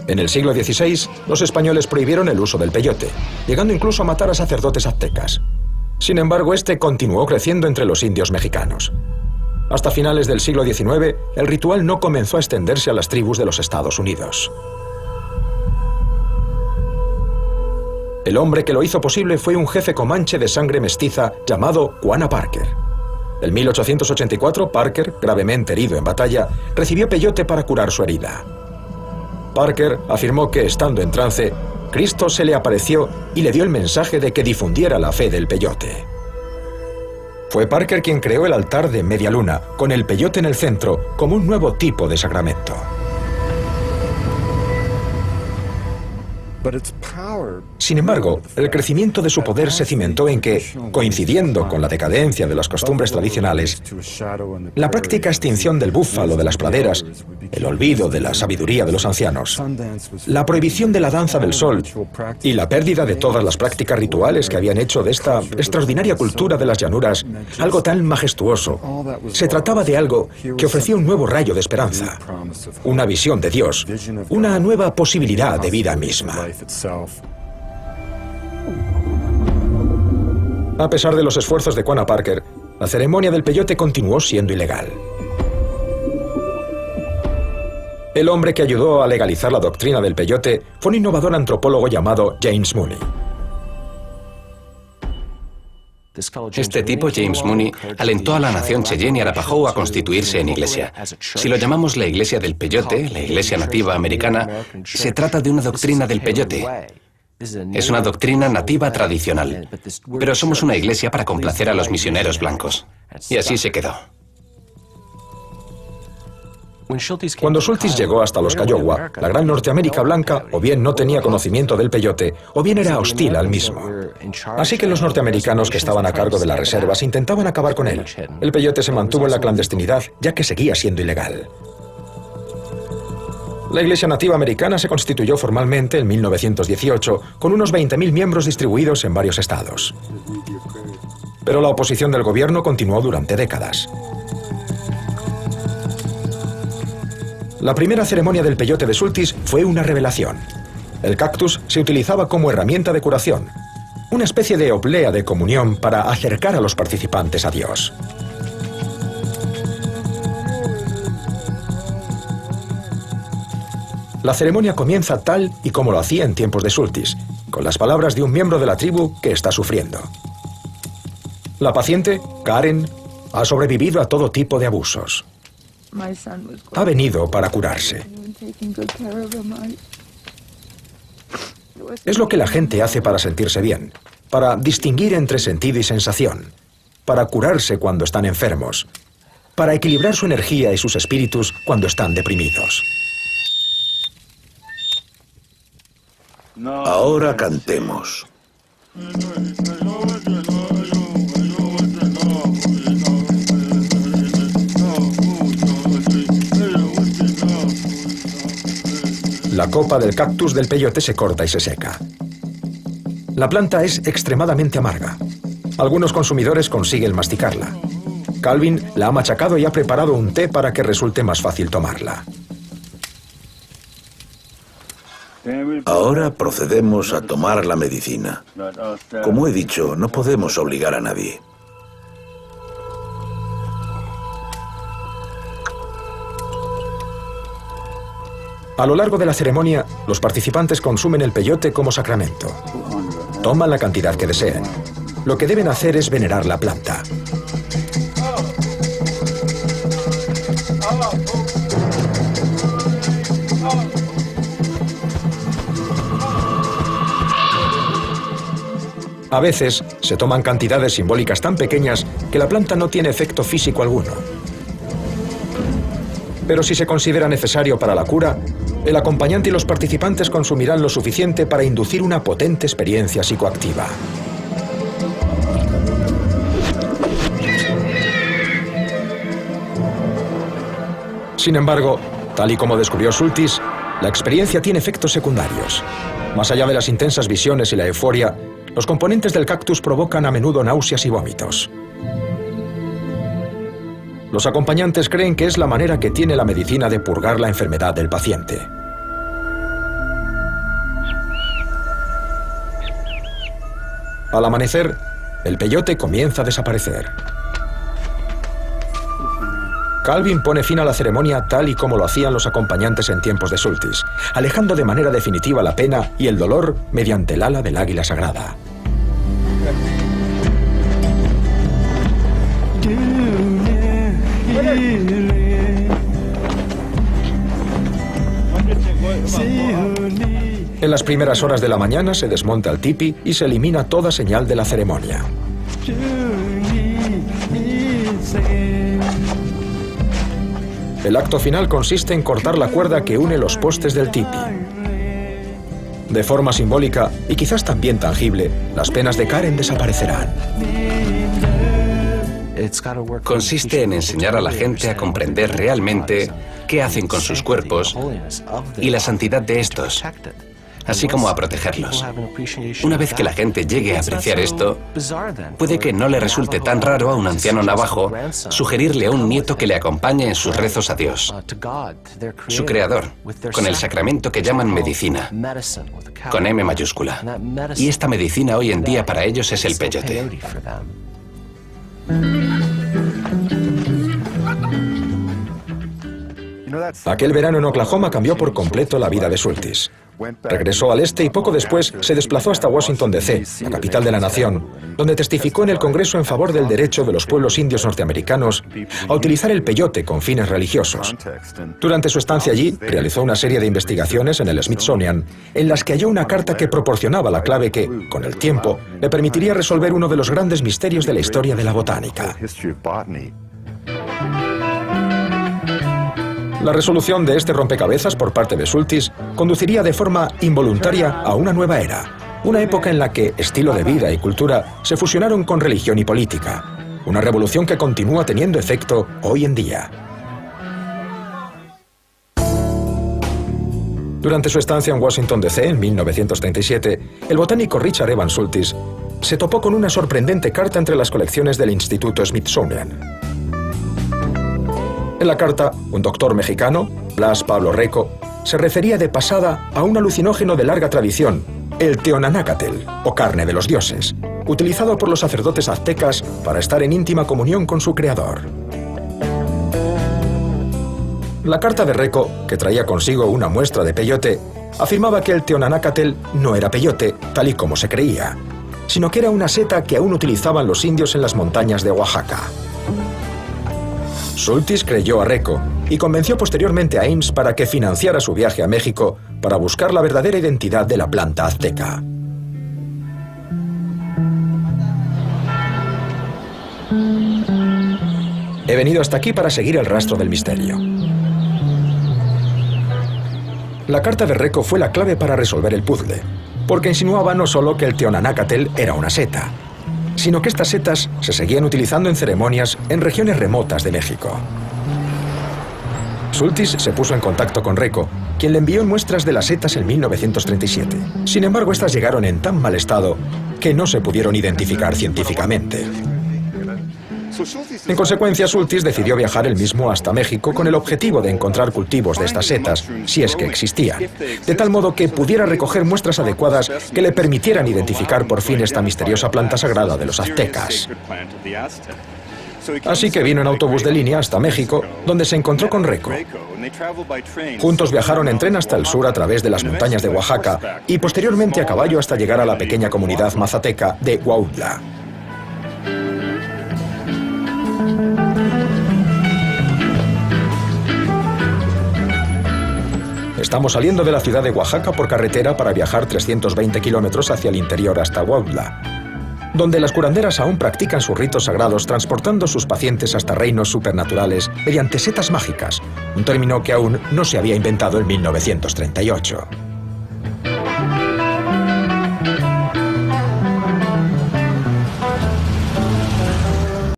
En el siglo XVI, los españoles prohibieron el uso del peyote, llegando incluso a matar a sacerdotes aztecas. Sin embargo, este continuó creciendo entre los indios mexicanos. Hasta finales del siglo XIX, el ritual no comenzó a extenderse a las tribus de los Estados Unidos. El hombre que lo hizo posible fue un jefe comanche de sangre mestiza llamado Quanah Parker. En 1884, Parker, gravemente herido en batalla, recibió peyote para curar su herida. Parker afirmó que, estando en trance, Cristo se le apareció y le dio el mensaje de que difundiera la fe del peyote. Fue Parker quien creó el altar de media luna, con el peyote en el centro, como un nuevo tipo de sacramento. Sin embargo, el crecimiento de su poder se cimentó en que, coincidiendo con la decadencia de las costumbres tradicionales, la práctica extinción del búfalo de las praderas, el olvido de la sabiduría de los ancianos, la prohibición de la danza del sol y la pérdida de todas las prácticas rituales que habían hecho de esta extraordinaria cultura de las llanuras algo tan majestuoso, se trataba de algo que ofrecía un nuevo rayo de esperanza, una visión de Dios, una nueva posibilidad de vida misma. A pesar de los esfuerzos de Quanah Parker, la ceremonia del peyote continuó siendo ilegal. El hombre que ayudó a legalizar la doctrina del peyote fue un innovador antropólogo llamado James Mooney. Este tipo, James Mooney, alentó a la nación Cheyenne y Arapaho a constituirse en iglesia. Si lo llamamos la iglesia del peyote, la iglesia nativa americana, se trata de una doctrina del peyote. Es una doctrina nativa tradicional, pero somos una iglesia para complacer a los misioneros blancos. Y así se quedó. Cuando Schultes llegó hasta los Kiowa, la gran Norteamérica blanca o bien no tenía conocimiento del peyote o bien era hostil al mismo. Así que los norteamericanos que estaban a cargo de las reservas intentaban acabar con él. El peyote se mantuvo en la clandestinidad, ya que seguía siendo ilegal. La Iglesia Nativa Americana se constituyó formalmente en 1918, con unos 20.000 miembros distribuidos en varios estados. Pero la oposición del gobierno continuó durante décadas. La primera ceremonia del peyote de Schultes fue una revelación. El cactus se utilizaba como herramienta de curación, una especie de oblea de comunión para acercar a los participantes a Dios. La ceremonia comienza tal y como lo hacía en tiempos de Schultes, con las palabras de un miembro de la tribu que está sufriendo. La paciente, Karen, ha sobrevivido a todo tipo de abusos. Ha venido para curarse. Es lo que la gente hace para sentirse bien, para distinguir entre sentido y sensación, para curarse cuando están enfermos, para equilibrar su energía y sus espíritus cuando están deprimidos. Ahora cantemos. La copa del cactus del peyote se corta y se seca. La planta es extremadamente amarga. Algunos consumidores consiguen masticarla. Calvin la ha machacado y ha preparado un té para que resulte más fácil tomarla. Ahora procedemos a tomar la medicina. Como he dicho, no podemos obligar a nadie. A lo largo de la ceremonia, los participantes consumen el peyote como sacramento. Toman la cantidad que deseen. Lo que deben hacer es venerar la planta. A veces, se toman cantidades simbólicas tan pequeñas que la planta no tiene efecto físico alguno. Pero si se considera necesario para la cura, el acompañante y los participantes consumirán lo suficiente para inducir una potente experiencia psicoactiva. Sin embargo, tal y como descubrió Schultes, la experiencia tiene efectos secundarios. Más allá de las intensas visiones y la euforia, los componentes del cactus provocan a menudo náuseas y vómitos. Los acompañantes creen que es la manera que tiene la medicina de purgar la enfermedad del paciente. Al amanecer, el peyote comienza a desaparecer. Calvin pone fin a la ceremonia tal y como lo hacían los acompañantes en tiempos de Sultis, alejando de manera definitiva la pena y el dolor mediante el ala del águila sagrada. En las primeras horas de la mañana se desmonta el tipi y se elimina toda señal de la ceremonia. El acto final consiste en cortar la cuerda que une los postes del tipi. De forma simbólica y quizás también tangible, las penas de Karen desaparecerán. Consiste en enseñar a la gente a comprender realmente qué hacen con sus cuerpos y la santidad de estos, así como a protegerlos. Una vez que la gente llegue a apreciar esto, puede que no le resulte tan raro a un anciano navajo sugerirle a un nieto que le acompañe en sus rezos a Dios, su creador, con el sacramento que llaman medicina, con M mayúscula. Y esta medicina hoy en día para ellos es el peyote. Aquel verano en Oklahoma cambió por completo la vida de Sultis. Regresó al este y poco después se desplazó hasta Washington, D.C., la capital de la nación, donde testificó en el Congreso en favor del derecho de los pueblos indios norteamericanos a utilizar el peyote con fines religiosos. Durante su estancia allí, realizó una serie de investigaciones en el Smithsonian, en las que halló una carta que proporcionaba la clave que, con el tiempo, le permitiría resolver uno de los grandes misterios de la historia de la botánica. La resolución de este rompecabezas por parte de Sultis conduciría de forma involuntaria a una nueva era, una época en la que estilo de vida y cultura se fusionaron con religión y política, una revolución que continúa teniendo efecto hoy en día. Durante su estancia en Washington, D.C. en 1937, el botánico Richard Evans Sultis se topó con una sorprendente carta entre las colecciones del Instituto Smithsonian. En la carta, un doctor mexicano, Blas Pablo Reco, se refería de pasada a un alucinógeno de larga tradición, el teonanácatl, o carne de los dioses, utilizado por los sacerdotes aztecas para estar en íntima comunión con su creador. La carta de Reco, que traía consigo una muestra de peyote, afirmaba que el teonanácatl no era peyote, tal y como se creía, sino que era una seta que aún utilizaban los indios en las montañas de Oaxaca. Sultis creyó a Reco y convenció posteriormente a Ames para que financiara su viaje a México para buscar la verdadera identidad de la planta azteca. He venido hasta aquí para seguir el rastro del misterio. La carta de Reco fue la clave para resolver el puzzle, porque insinuaba no solo que el teonanácatl era una seta, sino que estas setas se seguían utilizando en ceremonias en regiones remotas de México. Sultis se puso en contacto con Reco, quien le envió muestras de las setas en 1937. Sin embargo, estas llegaron en tan mal estado que no se pudieron identificar científicamente. En consecuencia, Sultis decidió viajar él mismo hasta México con el objetivo de encontrar cultivos de estas setas, si es que existían, de tal modo que pudiera recoger muestras adecuadas que le permitieran identificar por fin esta misteriosa planta sagrada de los aztecas. Así que vino en autobús de línea hasta México, donde se encontró con Reco. Juntos viajaron en tren hasta el sur a través de las montañas de Oaxaca y posteriormente a caballo hasta llegar a la pequeña comunidad mazateca de Huautla. Estamos saliendo de la ciudad de Oaxaca por carretera para viajar 320 kilómetros hacia el interior hasta Huautla, donde las curanderas aún practican sus ritos sagrados transportando sus pacientes hasta reinos supernaturales mediante setas mágicas, un término que aún no se había inventado en 1938.